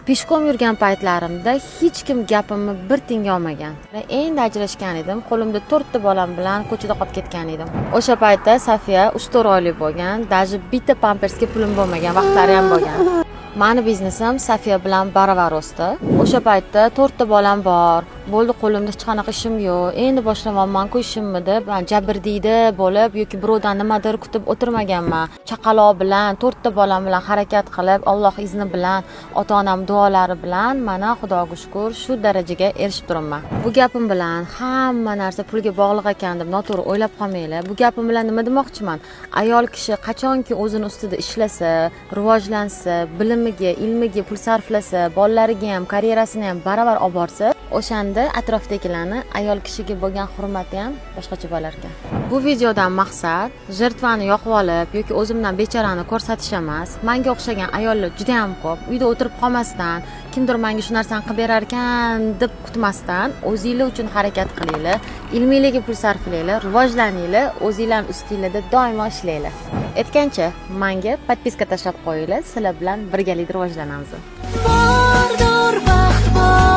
Peshkom yurgan paytlarimda hech kim gapimni bir tinga olmagan. Endi ajrashgan edim, qo'limda 4 ta bolam bilan ko'chada qolib ketgan edim. O'sha paytda Safiya 3-4 oylik bo'lgan, даже bitta pampersga pulim bo'lmagan vaqtlari ham bo'lgan. Mani biznesim Safiya bilan baravar o'sdi. O'sha paytda 4 ta bolam bor. Bo'ldi, qo'limda hech qanaqa ishim yo'q. Endi boshlamoqman-ku ishimni deb, jabrdiyda bo'lib yoki birovdan nimadir kutib o'tirmaganman. Chaqaloq bilan, 4 ta bolam bilan harakat qilib, Alloh izni bilan, ota-onam duolari bilan mana Xudoga shukr shu darajaga erishib turibman. Bu gapim bilan hamma narsa pulga bog'liq ekan deb noto'g'ri o'ylab qolmanglar. Bu gapim bilan nima demoqchiman? Ayol kishi qachonki o'zini ustida ishlasa, rivojlansa, bilimiga, ilmiga pul sarflasa, bolalariga ham, karyerasini ham baravar olib borsa, o'shanda atrofdagilarni ayol kishiga bo'lgan hurmati ham boshqacha bo'lar ekan. Bu videodan maqsad jertvani yoqib olib yoki o'zimdan bechorani ko'rsatish emas. Menga o'xshagan ayollar juda ham ko'p. Uyda o'tirib qolmasdan, kimdir menga shu narsani qilib berar ekan deb kutmasdan, o'zingizlar uchun harakat qilinglar, ilmingizga pul sarflanglar, rivojlaninglar, o'zingizlarning ustingizda doimo ishlaylar. Aytgancha, menga podpiska tashlab qo'yinglar, sizlar bilan birgalikda rivojlanamiz. Bordir baxt bor.